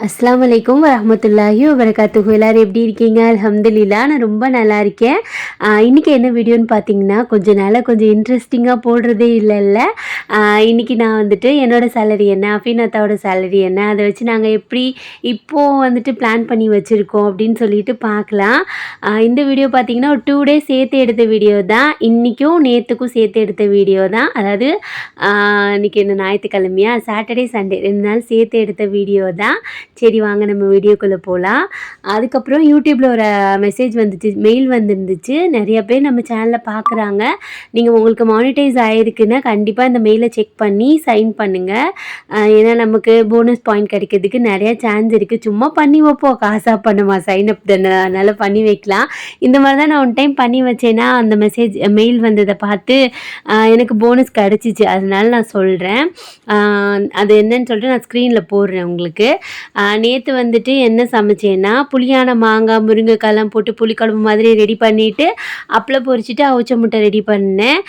அஸ்ஸலாமு அலைக்கும் வரஹ்மத்துல்லாஹி வபரகாத்துஹு. எல்லாரும் எப்படி இருக்கீங்க? அல்ஹம்துலில்லாஹ் நான் ரொம்ப நல்லா இருக்கேன். இன்றைக்கி என்ன வீடியோன்னு பார்த்தீங்கன்னா, கொஞ்சம் இன்ட்ரெஸ்டிங்காக போடுறதே இல்லைல்ல. இன்றைக்கி நான் வந்துட்டு என்னோடய சேலரி என்ன, அஃபீனாத்தாவோட சேலரி என்ன, அதை வச்சு நாங்கள் எப்படி இப்போது வந்துட்டு பிளான் பண்ணி வச்சுருக்கோம் அப்படின்னு சொல்லிட்டு பார்க்கலாம். இந்த வீடியோ பார்த்தீங்கன்னா ஒரு 2 டேஸ் சேர்த்து எடுத்த வீடியோ தான். இன்றைக்கும் நேற்றுக்கும் சேர்த்து எடுத்த வீடியோ தான். அதாவது இன்றைக்கி என்ன ஞாயிற்றுக்கிழமையா, சாட்டர்டே சண்டே 2 நாள் சேர்த்து எடுத்த வீடியோ தான். சரி வாங்க நம்ம வீடியோக்குள்ளே போகலாம். அதுக்கப்புறம் யூடியூப்பில் ஒரு மெசேஜ் வந்துச்சு, மெயில் வந்துருந்துச்சு. நிறைய பேர் நம்ம சேனலில் பார்க்குறாங்க. நீங்கள் உங்களுக்கு மானிட்டைஸ் ஆகிருக்குன்னா கண்டிப்பாக இந்த மெயிலை செக் பண்ணி சைன் பண்ணுங்கள். ஏன்னா நமக்கு போனஸ் பாயிண்ட் கிடைக்கிறதுக்கு நிறையா சான்ஸ் இருக்குது. சும்மா பண்ணி வைப்போம், காசாக பண்ணுமா, சைன் அப் தானே, அதனால் பண்ணி வைக்கலாம். இந்த மாதிரி தான் நான் ஒன் டைம் பண்ணி வச்சேன்னா அந்த மெயில் வந்ததை பார்த்து எனக்கு போனஸ் கிடச்சிச்சு. அதனால நான் சொல்கிறேன். அது என்னன்னு சொல்லிட்டு நான் ஸ்க்ரீனில் போடுறேன் உங்களுக்கு. நேற்று வந்துட்டு என்ன சமைச்சேன்னா, புளியான மாங்காய் முருங்கைக்காய்லாம் போட்டு புளிக்குழம்பு மாதிரி ரெடி பண்ணிவிட்டு அப்பளம் பொரிச்சிட்டு அவிச்ச முட்டை ரெடி பண்ணேன்.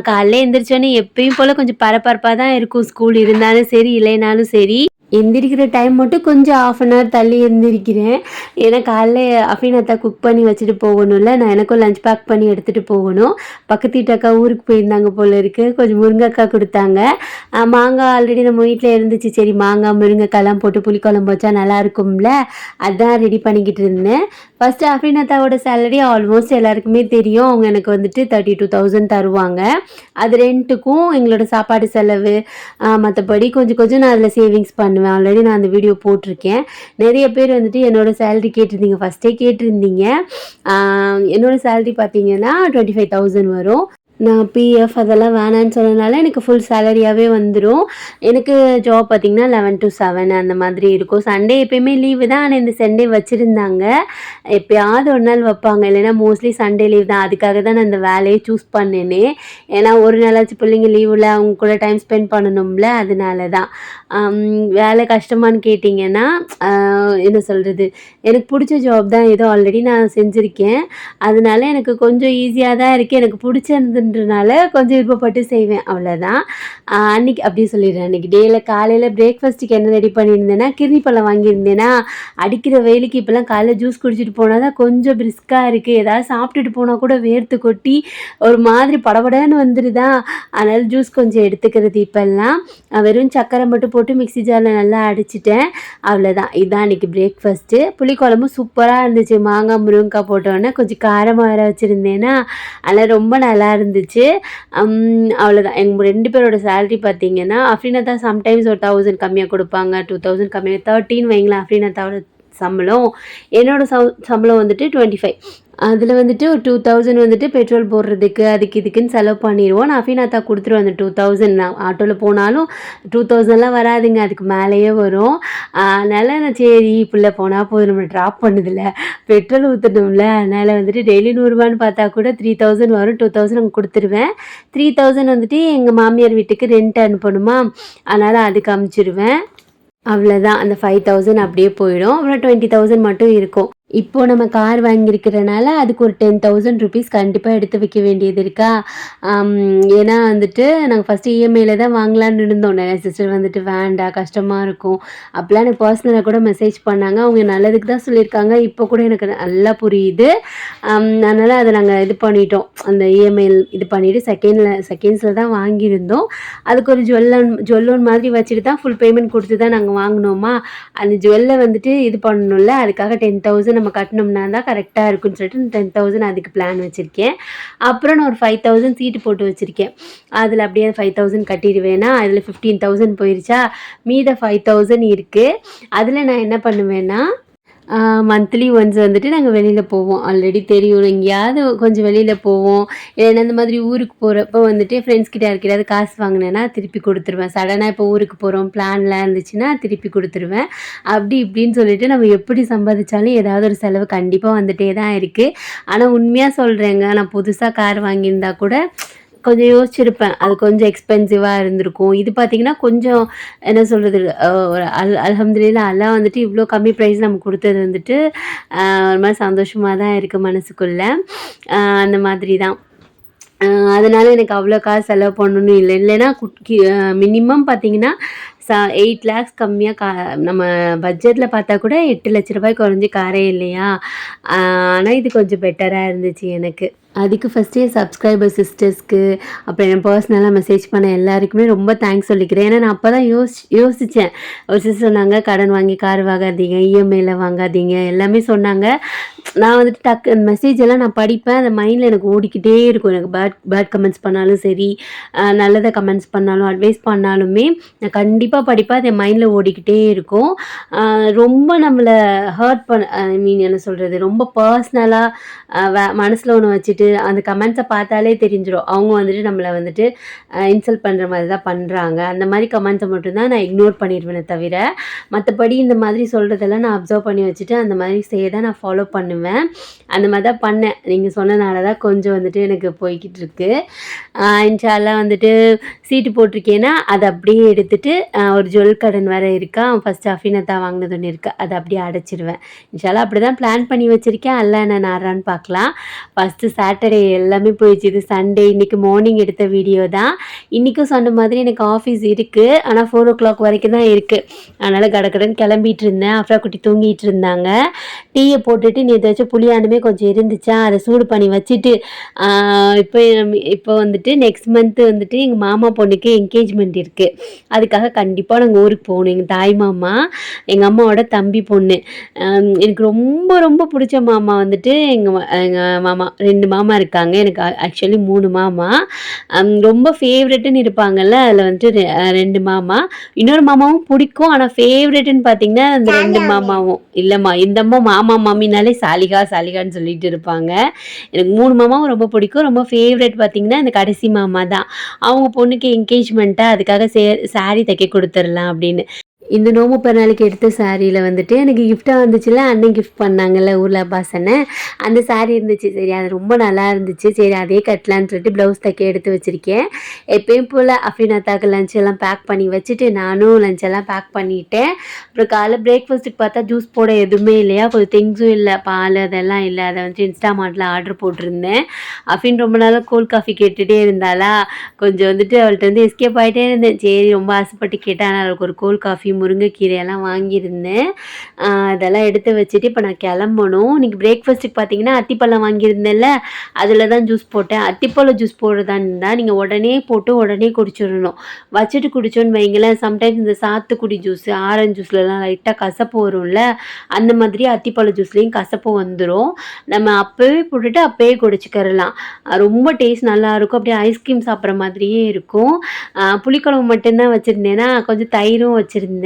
காலைல எழுந்திரிச்சோன்னே எப்பயும் போல் கொஞ்சம் பரபரப்பாக தான் இருக்கும். ஸ்கூல் இருந்தாலும் சரி இல்லைனாலும் சரி. எந்திரிக்கிற டைம் மட்டும் கொஞ்சம் 1/2 hour தள்ளி எந்திரிக்கிறேன். ஏன்னா காலைல அஃபீனாத்தா குக் பண்ணி வச்சுட்டு போகணும்ல, நான் எனக்கும் லஞ்ச் பேக் பண்ணி எடுத்துகிட்டு போகணும். பக்கத்து வீட்டு அக்கா ஊருக்கு போயிருந்தாங்க போல் இருக்குது, கொஞ்சம் முருங்கைக்காய் கொடுத்தாங்க. மாங்காய் ஆல்ரெடி நம்ம வீட்டில் இருந்துச்சு. சரி மாங்காய் முருங்கைக்காய்லாம் போட்டு புளிக்குழம்பு வச்சா நல்லா இருக்கும்ல, அதான் ரெடி பண்ணிக்கிட்டு இருந்தேன். ஃபஸ்ட்டு அஃபீனாத்தாவோட சேலரி ஆல்மோஸ்ட் எல்லாருக்குமே தெரியும். அவங்க எனக்கு வந்துட்டு 32,000 தருவாங்க. அது ரெண்ட்டுக்கும் எங்களோட சாப்பாடு செலவு மற்றபடி கொஞ்சம் நான் அதில் சேவிங்ஸ் பண்ணுவேன். ஆல்ரெடி நான் அந்த வீடியோ போட்டிருக்கேன். நிறைய பேர் வந்துட்டு என்னோடய சேலரி கேட்டிருந்தீங்க, ஃபஸ்ட்டே கேட்டிருந்தீங்க. என்னோடய சேலரி பார்த்தீங்கன்னா 25,000 வரும். நான் பிஎஃப் அதெல்லாம் வேணான்னு சொன்னதுனால எனக்கு ஃபுல் சேலரியாகவே வந்துடும். எனக்கு ஜாப் பார்த்திங்கன்னா 11 to 7 அந்த மாதிரி இருக்கும். சண்டே எப்போயுமே லீவு தான். ஆனால் இந்த சண்டே வச்சுருந்தாங்க. எப்போயாவது ஒரு நாள் வைப்பாங்க, இல்லைன்னா மோஸ்ட்லி சண்டே லீவ் தான். அதுக்காக தான் நான் இந்த வேலையை சூஸ் பண்ணேனே. ஏன்னா ஒரு நாளாச்சும் பிள்ளைங்க லீவில் அவங்க கூட டைம் ஸ்பெண்ட் பண்ணணும்ல, அதனால தான். வேலை கஷ்டமானு கேட்டிங்கன்னா என்ன சொல்கிறது, எனக்கு பிடிச்ச ஜாப் தான். ஏதோ ஆல்ரெடி நான் செஞ்சுருக்கேன், அதனால எனக்கு கொஞ்சம் ஈஸியாக தான் இருக்குது. எனக்கு பிடிச்சிருந்துன்றனால கொஞ்சம் விருப்பப்பட்டு செய்வேன், அவ்வளோதான். அன்றைக்கி அப்படி சொல்லிடுறேன். அன்றைக்கி டேயில் காலையில் பிரேக்ஃபாஸ்ட்டுக்கு என்ன ரெடி பண்ணியிருந்தேன்னா, கிர்னி பழம் வாங்கியிருந்தேன்னா, அடிக்கிற வெயிலுக்கு இப்போலாம் காலைல ஜூஸ் குடிச்சிட்டு போனால் தான் கொஞ்சம் பிரிஸ்காக இருக்குது. ஏதாவது சாப்பிட்டுட்டு போனால் கூட வேர்த்து கொட்டி ஒரு மாதிரி படபடன்னு வந்துடுதா, அதனால் ஜூஸ் கொஞ்சம் எடுத்துக்கிறது. இப்போல்லாம் வெறும் சக்கரை மட்டும் போட்டு மிக்ஸி ஜாரில் நல்லா அடிச்சிட்டேன், அவ்வளோதான். இதுதான் அன்றைக்கி பிரேக்ஃபாஸ்ட்டு. புளிக்குழம்பு சூப்பராக இருந்துச்சு. மாங்காய் முருங்கைக்காய் போட்டோன்னே கொஞ்சம் காரமாக வேறு வச்சுருந்தேன்னா, அதனால் ரொம்ப நல்லா இருந்துச்சு. அவ்வளோதான். எங்கள் 2 பேரோட சேலரி பார்த்தீங்கன்னா, அஃபீனாத்தா சம்டைம்ஸ் ஒரு 1000 கம்மியாக கொடுப்பாங்க, 2000 கம்மியாக, 13 வைங்களேன் அஃபீனாத்தாவோட சம்பளம். என்னோடய சம்பளம் வந்துட்டு 25. அதில் வந்துட்டு ஒரு 2000 வந்துட்டு பெட்ரோல் போடுறதுக்கு அதுக்கு இதுக்குன்னு செலவு பண்ணிடுவோம். நான் அஃபீனாத்தா கொடுத்துருவேன் அந்த 2000. நான் ஆட்டோவில் போனாலும் 2000லாம் வராதுங்க, அதுக்கு மேலேயே வரும். அதனால் நான் சரி இப்படில போனால் போதும், நம்ம ட்ராப் பண்ணுதில்ல, பெட்ரோல் ஊற்றணும்ல, அதனால் வந்துட்டு டெய்லி 100 ரூபான்னு பார்த்தா கூட 3000 வரும். 2000 அங்கே கொடுத்துருவேன். 3000 வந்துட்டு எங்கள் மாமியார் வீட்டுக்கு ரெண்ட் அனுப்பணுமா, அதனால் அதுக்கு அமுச்சிடுவேன். அவ்வளோதான். அந்த 5000 அப்படியே போயிடும். அப்புறம் 20,000 மட்டும் இருக்கும். இப்போது நம்ம கார் வாங்கியிருக்கிறனால அதுக்கு ஒரு 10,000 ருபீஸ் கண்டிப்பாக எடுத்து வைக்க வேண்டியது இருக்கா. ஏன்னா வந்துட்டு நாங்கள் ஃபஸ்ட்டு இஎம்ஐயில் தான் வாங்கலான்னு இருந்தோம். நிறைய சிஸ்டர் வந்துட்டு வேண்டாம் கஷ்டமாக இருக்கும் அப்போலாம் எனக்கு பர்சனலாக கூட மெசேஜ் பண்ணாங்க. அவங்க நல்லதுக்கு தான் சொல்லியிருக்காங்க. இப்போ கூட எனக்கு நல்லா புரியுது. அதனால் அதை நாங்கள் இது பண்ணிட்டோம். அந்த இஎம்ஐயில் இது பண்ணிவிட்டு செகண்ட்ஸில் தான் வாங்கியிருந்தோம். அதுக்கு ஒரு ஜுவல்லோன் மாதிரி வச்சுட்டு தான் ஃபுல் பேமெண்ட் கொடுத்து தான் நாங்கள் வாங்கினோமா. அந்த ஜுவல்லை வந்துட்டு இது பண்ணணும்ல, அதுக்காக 10,000 நம்ம கட்டணும்னா தான் கரெக்டாக இருக்குன்னு சொல்லிட்டு 10,000 அதுக்கு பிளான் வச்சுருக்கேன். அப்புறம் நான் ஒரு 5,000 சீட்டு போட்டு வச்சுருக்கேன். அதில் அப்படியே 5,000 கட்டிடுவேன்னா அதில் 15,000 போயிடுச்சா, மீத 5,000 இருக்குது. அதில் நான் என்ன பண்ணுவேன்னா, மந்த்லி ஒன்ஸ் வந்துட்டு நாங்கள் வெளியில் போவோம். ஆல்ரெடி தெரியும், எங்கேயாவது கொஞ்சம் வெளியில் போவோம். இல்லைன்னா இந்த மாதிரி ஊருக்கு போகிறப்ப வந்துட்டு ஃப்ரெண்ட்ஸ் கிட்ட யாருக்கிட்டாவது காசு வாங்கினேன்னா திருப்பி கொடுத்துருவேன். சடனாக இப்போ ஊருக்கு போகிறோம் பிளான்லாம் இருந்துச்சுன்னா திருப்பி கொடுத்துருவேன். அப்படி இப்படின்னு சொல்லிட்டு நம்ம எப்படி சம்பாதிச்சாலும் ஏதாவது ஒரு செலவு கண்டிப்பாக வந்துகிட்டே தான் இருக்குது. ஆனால் உண்மையாக சொல்கிறேங்க, நான் புதுசாக கார் வாங்கியிருந்தா கூட கொஞ்சம் யோசிச்சிருப்பேன். அது கொஞ்சம் எக்ஸ்பென்சிவாக இருந்திருக்கும். இது பார்த்திங்கன்னா கொஞ்சம் என்ன சொல்கிறது, ஒரு அல்ஹம்துலில்லாஹ் அல்லாஹ் வந்துட்டு இவ்வளோ கம்மி ப்ரைஸ் நமக்கு கொடுத்தது வந்துட்டு ஒரு மாதிரி சந்தோஷமாக தான் இருக்குது மனசுக்குள்ளே. அந்த மாதிரி தான். அதனால் எனக்கு அவ்வளோ காசு செலவு பண்ணணும் இல்லைன்னா மினிமம் பார்த்திங்கன்னா 8 லேக்ஸ் கம்மியாக நம்ம பட்ஜெட்டில் பார்த்தா கூட 8 லட்ச ரூபாய் குறைஞ்சி காரே இல்லையா. ஆனால் இது கொஞ்சம் பெட்டராக இருந்துச்சு எனக்கு. அதுக்கு ஃபஸ்ட்டு என் சப்ஸ்கிரைபர் சிஸ்டர்ஸ்க்கு, அப்புறம் என் பர்சனலாக மெசேஜ் பண்ண எல்லாருக்குமே ரொம்ப தேங்க்ஸ் சொல்லிக்கிறேன். ஏன்னா நான் அப்போ தான் யோசித்தேன். ஒரு சிஸ்டர் சொன்னாங்க, கடன் வாங்கி கார் வாங்காதீங்க, இஎம்ஐயில் வாங்காதீங்க, எல்லாமே சொன்னாங்க. நான் வந்துட்டு மெசேஜ் எல்லாம் நான் படிப்பேன். அந்த மைண்டில் எனக்கு ஓடிக்கிட்டே இருக்கும். எனக்கு பேட் கமெண்ட்ஸ் பண்ணாலும் சரி, நல்லதை கமெண்ட்ஸ் பண்ணாலும், அட்வைஸ் பண்ணாலுமே நான் கண்டிப்பாக படிப்பேன். அது என் மைண்டில் ஓடிக்கிட்டே இருக்கும். ரொம்ப நம்மளை ஹர்ட் என்ன சொல்கிறது, ரொம்ப பர்சனலாக மனசில் ஒன்று வச்சுட்டு அந்த கமெண்ட்ஸை பார்த்தாலே தெரிஞ்சிடும் அவங்க வந்துட்டு நம்மளை வந்துட்டு இன்சல்ட் பண்ணுற மாதிரி தான் பண்ணுறாங்க. அந்த மாதிரி கமெண்ட்ஸை மட்டும்தான் நான் இக்னோர் பண்ணிடுவேனே தவிர, மற்றபடி இந்த மாதிரி சொல்கிறதெல்லாம் நான் அப்சர்வ் பண்ணி வச்சுட்டு அந்த மாதிரி செய்ய தான் நான் ஃபாலோ பண்ணுவேன். அந்த மாதிரி தான் பண்ணேன். நீங்கள் சொன்னனால தான் கொஞ்சம் வந்துட்டு எனக்கு போய்கிட்டு இருக்கு. இன்ஷால்லா வந்துட்டு சீட்டு போட்டிருக்கேன்னா அதை அப்படியே எடுத்துகிட்டு ஒரு ஜுவல் கடன் வேறு இருக்கா, ஃபஸ்ட்டு அஃபினத்தா வாங்கினது ஒன்று இருக்குது, அதை அப்படியே அடைச்சிடுவேன். இன்ஷால்லா அப்படி தான் பிளான் பண்ணி வச்சுருக்கேன். அல்ல என்ன நாரான்னு பார்க்கலாம். ஃபஸ்ட்டு சாட்டர்டே எல்லாமே போயிடுச்சு. இது சண்டே. இன்றைக்கி மார்னிங் எடுத்த வீடியோ தான். இன்றைக்கும் சொன்ன மாதிரி எனக்கு ஆஃபீஸ் இருக்குது, ஆனால் 4 o'clock வரைக்கும் தான் இருக்குது. அதனால் கடகடன்னு கிளம்பிட்டு இருந்தேன். அஃப்ரா குட்டி தூங்கிட்டு இருந்தாங்க. டீயை போட்டுட்டு நேற்று வச்ச புளியாண்டுமே கொஞ்சம் இருந்துச்சா, அதை சூடு பண்ணி வச்சுட்டு இப்போ வந்துட்டு நெக்ஸ்ட் மந்த்து வந்துட்டு எங்கள் மாமா பொண்ணுக்கு என்கேஜ்மெண்ட் இருக்குது. அதுக்காக கண்டிப்பாக நாங்கள் ஊருக்கு போகணும். எங்கள் தாய் மாமா, எங்கள் அம்மாவோட தம்பி பொண்ணு. எனக்கு ரொம்ப ரொம்ப பிடிச்ச மாமா வந்துட்டு எங்கள் மாமா. 2 மாமா இருக்காங்க. எனக்கு ஆக்சுவலி 3 மாமா. ரொம்ப ஃபேவரெட்டுன்னு இருப்பாங்கல்ல, அதில் வந்துட்டு 2 மாமா. இன்னொரு மாமாவும் பிடிக்கும், ஆனால் ஃபேவரெட்டுன்னு பார்த்தீங்கன்னா அந்த 2 மாமாவும் இல்லைம்மா. இந்த அம்மா மாமா மாமினாலே சாலிகான்னு சொல்லிட்டு இருப்பாங்க. எனக்கு 3 மாமாவும் ரொம்ப பிடிக்கும். ரொம்ப ஃபேவரெட் பார்த்தீங்கன்னா இந்த கடைசி மாமா தான். அவங்க பொண்ணுக்கு என்கேஜ்மெண்ட்டாக, அதுக்காக சாரி தைக்க கொடுத்துடலாம் அப்படின்னு. இந்த நோம்பு பிறநாளைக்கு எடுத்த சாரியில் வந்துட்டு எனக்கு கிஃப்டாக வந்துச்சுல, அண்ணன் கிஃப்ட் பண்ணாங்கல்ல ஊரில் அப்பாஸ் அண்ணன், அந்த சாரீ இருந்துச்சு. சரி, அது ரொம்ப நல்லா இருந்துச்சு. சரி, அதே கட்டலான்னு சொல்லிட்டு ப்ளவுஸ் தைக்க எடுத்து வச்சுருக்கேன். எப்பயும் போல் அஃபினாத்தாக்கு லஞ்ச் எல்லாம் பேக் பண்ணி வச்சுட்டு நானும் லஞ்ச் எல்லாம் பேக் பண்ணிட்டேன். அப்புறம் காலைல பிரேக்ஃபாஸ்ட்டுக்கு பார்த்தா ஜூஸ் போட எதுவுமே இல்லையா, கொஞ்சம் திங்ஸும் இல்லை, பால் அதெல்லாம் இல்லை. அதை வந்துட்டு இன்ஸ்டாமார்ட்டில் ஆர்டர் போட்டிருந்தேன். அஃபின் ரொம்ப நாளாக கோல்ட் காஃபி கேட்டுகிட்டே இருந்தாளா, கொஞ்சம் வந்துட்டு அவள்கிட்ட வந்து எஸ்கேப் ஆகிட்டே இருந்தேன். சரி, ரொம்ப ஆசைப்பட்டு கேட்டேன். ஆனால் அவளுக்கு ஒரு கோல்ட் காஃபி, முருங்கைக்கீரையெல்லாம் வாங்கியிருந்தேன். அதெல்லாம் எடுத்து வச்சுட்டு இப்போ நான் கிளம்பணும். இன்றைக்கி பிரேக்ஃபாஸ்ட்டுக்கு பார்த்தீங்கன்னா அத்திப்பழம் வாங்கியிருந்தேன்ல, அதில் தான் ஜூஸ் போட்டேன். அத்திப்பழம் ஜூஸ் போடுறதா இருந்தால் நீங்கள் உடனே போட்டு உடனே குடிச்சிடணும். வச்சுட்டு குடிச்சோன்னு வைங்களேன், சம்டைம்ஸ் இந்த சாத்துக்குடி ஜூஸ், ஆரஞ்சு ஜூஸ்லலாம் லைட்டாக கசப்பு வரும்ல, அந்த மாதிரி அத்திப்பழ ஜூஸ்லேயும் கசப்பு வந்துடும். நம்ம அப்போவே போட்டுட்டு அப்போயே குடிச்சிக்கிறலாம். ரொம்ப டேஸ்ட் நல்லாயிருக்கும். அப்படியே ஐஸ்கிரீம் சாப்பிட்ற மாதிரியே இருக்கும். புளிக்குழம்பு மட்டும்தான் வச்சுருந்தேன்னா கொஞ்சம் தயிரும் வச்சுருந்தேன்.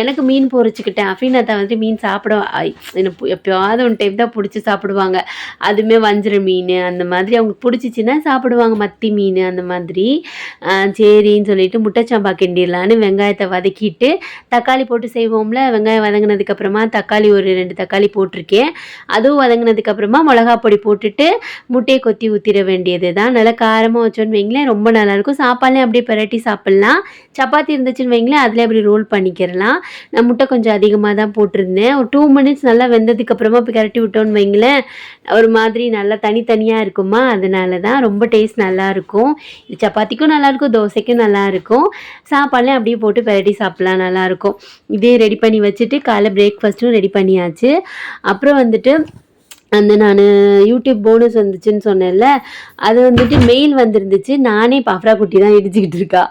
எனக்கு மீன் பொரிச்சுக்கிட்டேன். அஃபினாத்தா வந்துட்டு மீன் சாப்பிட எனக்கு எப்போயாவது ஒன் டைம் தான் பிடிச்சி சாப்பிடுவாங்க. அதுவுமே வஞ்சிர மீன் அந்த மாதிரி அவங்களுக்கு பிடிச்சிச்சின்னா சாப்பிடுவாங்க. மத்தி மீன் அந்த மாதிரி. சரின்னு சொல்லிட்டு முட்டைச்சாம்பா கிண்டிடலான்னு வெங்காயத்தை வதக்கிட்டு தக்காளி போட்டு செய்வோம்ல, வெங்காயம் வதங்கினதுக்கப்புறமா தக்காளி ஒரு 2 தக்காளி போட்டிருக்கேன். அதுவும் வதங்கினதுக்கப்புறமா மிளகா பொடி போட்டுட்டு முட்டையை கொத்தி ஊற்றிட வேண்டியது தான். நல்லா காரமாக வச்சோன்னு வைங்களேன், ரொம்ப நல்லாயிருக்கும். சாப்பாடுலேயும் அப்படியே பெரட்டி சாப்பிட்லாம். சப்பாத்தி இருந்துச்சுன்னு வைங்களேன், அதிலே அப்படி ரோல் பண்ணிக்கிறலாம். நான் முட்டை கொஞ்சம் அதிகமாக தான் போட்டிருந்தேன். ஒரு 2 minutes நல்லா வெந்ததுக்கப்புறமா இப்போ கரட்டி விட்டோன்னு வைங்களேன், ஒரு மாதிரி நல்லா தனித்தனியாக இருக்குமா, அதனால தான் ரொம்ப டேஸ்ட் நல்லாயிருக்கும். இது சப்பாத்திக்கும் நல்லாயிருக்கும், தோசைக்கும் நல்லாயிருக்கும். சாப்பாடுலேயும் அப்படியே போட்டு பெரட்டி சாப்பிட்லாம், நல்லாயிருக்கும். இதே ரெடி பண்ணி வச்சுட்டு காலைல பிரேக்ஃபாஸ்ட்டும் ரெடி பண்ணியாச்சு. அப்புறம் வந்துட்டு அந்த நான் யூடியூப் போனஸ் வந்துச்சுன்னு சொன்னேன்ல, அது வந்துட்டு மெயில் வந்துருந்துச்சு. நானே இப்போ அஃப்ரா குட்டி தான் இடிச்சிக்கிட்டு இருக்கா.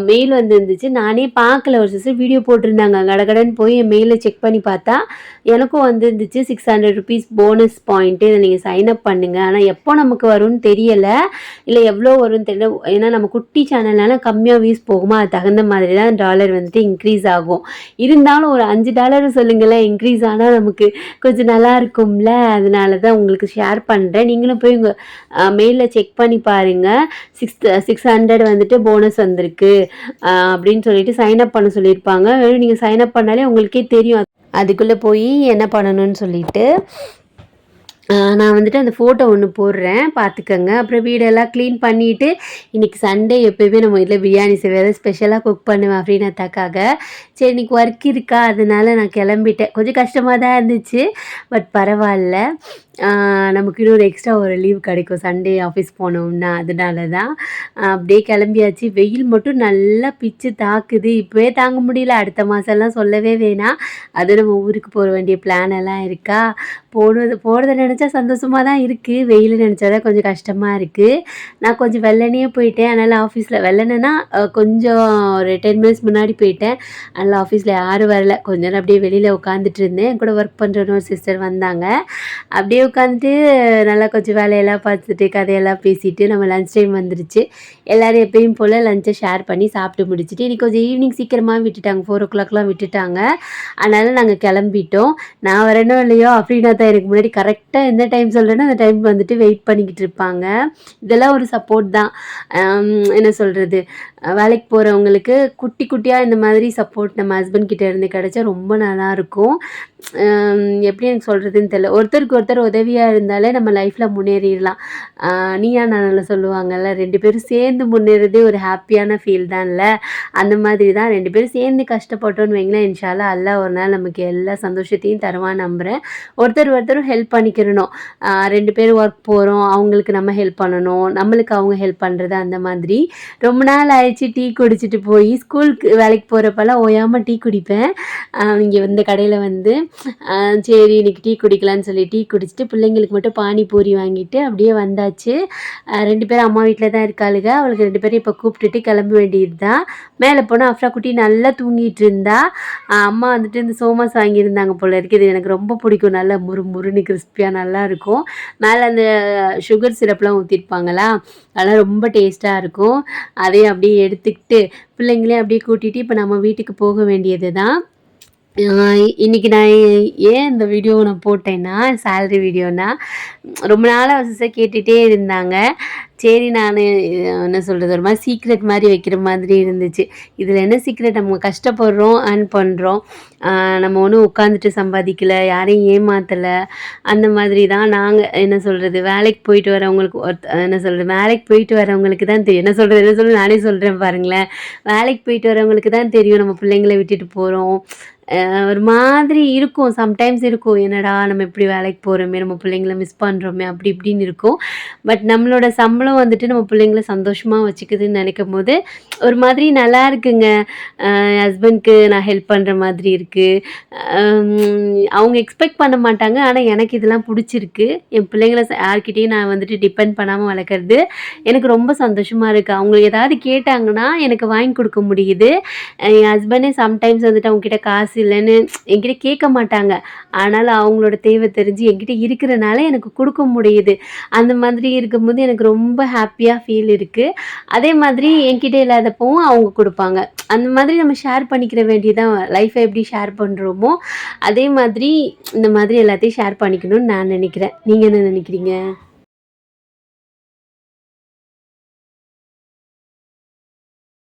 மெயில் வந்துருந்துச்சு, நானே பார்க்கல. ஒரு சிஸ்டர் வீடியோ போட்டிருந்தாங்க. கடகடன்னு போய் என் மெயிலில் செக் பண்ணி பார்த்தா எனக்கும் வந்துருந்துச்சு 600 rupees போனஸ் பாயிண்ட்டு, இதை நீங்கள் சைன்அப் பண்ணுங்கள். ஆனால் எப்போ நமக்கு வரும்னு தெரியலை, இல்லை எவ்வளோ வரும்னு தெரியல. ஏன்னா நம்ம குட்டி சேனல்னால கம்மியாக வியூஸ் போகுமா, அது தகுந்த மாதிரி தான் டாலர் வந்துட்டு இன்க்ரீஸ் ஆகும். இருந்தாலும் ஒரு $5 சொல்லுங்களேன், இன்க்ரீஸ் ஆனால் நமக்கு கொஞ்சம் நல்லா இருக்கும்ல. அதனால தான் உங்களுக்கு ஷேர் பண்ணுறேன். நீங்களும் போய் உங்கள் மெயிலில் செக் பண்ணி பாருங்கள். 600 வந்துட்டு போனஸ் வந்திருக்கு அப்படின்னு சொல்லிட்டு சைன்அப் பண்ண சொல்லியிருப்பாங்க. வெறும் நீங்கள் சைன்அப் பண்ணாலே உங்களுக்கே தெரியும் அதுக்குள்ளே போய் என்ன பண்ணணும்னு சொல்லிட்டு. நான் வந்துட்டு அந்த ஃபோட்டோ ஒன்று போடுறேன், பார்த்துக்கங்க. அப்புறம் வீடெல்லாம் க்ளீன் பண்ணிவிட்டு, இன்றைக்கி சண்டே எப்போயுமே நம்ம வீட்டில் பிரியாணி செய்வேன், ஸ்பெஷலாக குக் பண்ணுவேன் அஃப்ரீனாத்தாக்காக. சரி, இன்றைக்கி ஒர்க் இருக்கா, அதனால நான் கிளம்பிட்டேன். கொஞ்சம் கஷ்டமாக தான் இருந்துச்சு, பட் பரவாயில்ல. நமக்கு இன்னொரு எக்ஸ்ட்ரா ஒரு லீவ் கிடைக்கும் சண்டே ஆஃபீஸ் போனோம்னா. அதனால தான் அப்படியே கிளம்பியாச்சு. வெயில் மட்டும் நல்லா பிச்சு தாக்குது. இப்போவே தாங்க முடியல. அடுத்த மாதம்லாம் சொல்லவே வேணாம். அதுவும் நம்ம ஊருக்கு போக வேண்டிய பிளான் எல்லாம் இருக்கா. போகிறத நினச்சா சந்தோஷமாக தான் இருக்குது. வெயில் நினச்சா தான் கொஞ்சம் கஷ்டமாக இருக்குது. நான் கொஞ்சம் வெள்ளனே போயிட்டேன். அதனால் ஆஃபீஸில் வெள்ளனேன்னா கொஞ்சம் ஒரு 10 மினிட்ஸ் முன்னாடி போயிட்டேன். அதனால் ஆஃபீஸில் யாரும் வரல. கொஞ்ச நேரம் அப்படியே வெளியில் உட்காந்துட்டு இருந்தேன். என் கூட ஒர்க் பண்ணுற ஒரு சிஸ்டர் வந்தாங்க. அப்படியே உட்காந்துட்டு நல்லா கொஞ்சம் வேலையெல்லாம் பார்த்துட்டு கதையெல்லாம் பேசிட்டு நம்ம லன்ச் டைம் வந்துருச்சு. எல்லோரும் எப்பயும் போல் லஞ்சை ஷேர் பண்ணி சாப்பிட்டு முடிச்சுட்டு இன்றைக்கி கொஞ்சம் ஈவினிங் சீக்கிரமாக விட்டுட்டாங்க. 4 o'clockலாம் விட்டுட்டாங்க. அதனால் நாங்கள் கிளம்பிட்டோம். நான் வரேனோ இல்லையோ அப்படின்னா தான் எனக்கு முன்னாடி கரெக்டாக எந்த டைம் சொல்கிறேனோ அந்த டைம் வந்துட்டு வெயிட் பண்ணிக்கிட்டு இருப்பாங்க. இதெல்லாம் ஒரு சப்போர்ட் தான். என்ன சொல்கிறது, வேலைக்கு போகிறவங்களுக்கு குட்டி குட்டியாக இந்த மாதிரி சப்போர்ட் நம்ம ஹஸ்பண்ட் கிட்டே இருந்து கிடச்சா ரொம்ப நல்லாயிருக்கும். எப்படி எனக்கு சொல்கிறதுன்னு தெரியல. ஒருத்தருக்கு ஒருத்தர் உதவியாக இருந்தாலே நம்ம லைஃப்பில் முன்னேறிடலாம். நீயா நானால சொல்லுவாங்கள்ல, 2 பேரும் சேர்ந்து முன்னேறதே ஒரு ஹாப்பியான ஃபீல் தான்ல. அந்த மாதிரி தான் 2 பேரும் சேர்ந்து கஷ்டப்பட்டோன்னு வைங்களேன், இன்ஷா அல்லாஹ் அல்லாஹ் ஒரு நாள் நமக்கு எல்லா சந்தோஷத்தையும் தருவான்னு நம்புகிறேன். ஒருத்தரும் ஹெல்ப் பண்ணிக்கிறணும். 2 பேரும் ஒர்க் போகிறோம், அவங்களுக்கு நம்ம ஹெல்ப் பண்ணணும், நம்மளுக்கு அவங்க ஹெல்ப் பண்ணுறது. அந்த மாதிரி ரொம்ப நாள் ஆயிடுச்சு டீ குடிச்சிட்டு போய். ஸ்கூலுக்கு வேலைக்கு போகிறப்பெல்லாம் ஓயாமல் டீ குடிப்பேன். இங்கே இந்த கடையில் வந்து சரி இன்றைக்கி டீ குடிக்கலான்னு சொல்லி டீ குடிச்சிட்டு பிள்ளைங்களுக்கு மட்டும் பானிபூரி வாங்கிட்டு அப்படியே வந்தாச்சு. 2 பேரும் அம்மா வீட்டில் தான் இருக்காளுங்க. அவளுக்கு 2 பேரும் இப்போ கூப்பிட்டுட்டு கிளம்ப வேண்டியது தான். மேலே போனால் அஃப்ரா குட்டி நல்லா தூங்கிட்டு இருந்தா. அம்மா வந்துட்டு இந்த சோமாஸ் வாங்கியிருந்தாங்க போல இருக்குது. இது எனக்கு ரொம்ப பிடிக்கும். நல்லா முறுன்னு கிறிஸ்பியாக நல்லாயிருக்கும். மேலே அந்த சுகர் சிரப்லாம் ஊற்றிருப்பாங்களா, அதெல்லாம் ரொம்ப டேஸ்ட்டாக இருக்கும். அதையும் அப்படியே எடுத்துக்கிட்டு பிள்ளைங்களையும் அப்படியே கூட்டிகிட்டு இப்போ நம்ம வீட்டுக்கு போக வேண்டியது தான். இன்றைக்கி நான் ஏன் இந்த வீடியோவை நான் போட்டேன்னா, சேலரி வீடியோனா ரொம்ப நாளாக சிஸ்டர் கேட்டுகிட்டே இருந்தாங்க. சரி நான் என்ன சொல்கிறது, ஒரு மாதிரி சீக்ரெட் மாதிரி வைக்கிற மாதிரி இருந்துச்சு. இதில் என்ன சீக்ரெட், நம்ம கஷ்டப்படுறோம், ஏர்ன் பண்ணுறோம், நம்ம ஒன்றும் உட்காந்துட்டு சம்பாதிக்கலை, யாரையும் ஏமாற்றலை. அந்த மாதிரி தான் நாங்கள் என்ன சொல்கிறது, வேலைக்கு போயிட்டு வரவங்களுக்கு என்ன சொல்கிறது, வேலைக்கு போயிட்டு வரவங்களுக்கு தான் தெரியும். என்ன சொல்கிறது நானே சொல்கிறேன் பாருங்களேன். வேலைக்கு போயிட்டு வரவங்களுக்கு தான் தெரியும் நம்ம பிள்ளைங்களை விட்டுட்டு போகிறோம். ஒரு மாதிரி இருக்கும். சம்டைம்ஸ் இருக்கும், என்னடா நம்ம இப்படி வேலைக்கு போகிறோமே, நம்ம பிள்ளைங்கள மிஸ் பண்ணுறோமே, அப்படி இப்படின்னு இருக்கும். பட் நம்மளோட சம்பளம் வந்துட்டு நம்ம பிள்ளைங்கள சந்தோஷமாக வச்சுக்குதுன்னு நினைக்கும் போது ஒரு மாதிரி நல்லா இருக்குங்க. ஹஸ்பண்ட்க்கு நான் ஹெல்ப் பண்ணுற மாதிரி இருக்குது. அவங்க எக்ஸ்பெக்ட் பண்ண மாட்டாங்க, ஆனால் எனக்கு இதெல்லாம் பிடிச்சிருக்கு. என் பிள்ளைங்கள யார்கிட்டையும் நான் வந்துட்டு டிபெண்ட் பண்ணாமல் வளர்க்குறது எனக்கு ரொம்ப சந்தோஷமாக இருக்குது. அவங்க ஏதாவது கேட்டாங்கன்னா எனக்கு வாங்கி கொடுக்க முடியுது. என் ஹஸ்பண்டே சம்டைம்ஸ் வந்துட்டு அவங்கக்கிட்ட காசு இல்லைன்னு என்கிட்ட கேட்க மாட்டாங்க. ஆனால் அவங்களோட தேவை தெரிஞ்சு என்கிட்ட இருக்கிறனால எனக்கு கொடுக்க முடியுது. அந்த மாதிரி இருக்கும்போது எனக்கு ரொம்ப ஹாப்பியாக ஃபீல் இருக்குது. அதே மாதிரி என்கிட்ட இல்லாதப்பவும் அவங்க கொடுப்பாங்க. அந்த மாதிரி நம்ம ஷேர் பண்ணிக்கிற வேண்டியதான். லைஃப்பை எப்படி ஷேர் பண்ணுறோமோ அதே மாதிரி இந்த மாதிரி எல்லாத்தையும் ஷேர் பண்ணிக்கணும்னு நான் நினைக்கிறேன். நீங்கள் என்ன நினைக்கிறீங்க?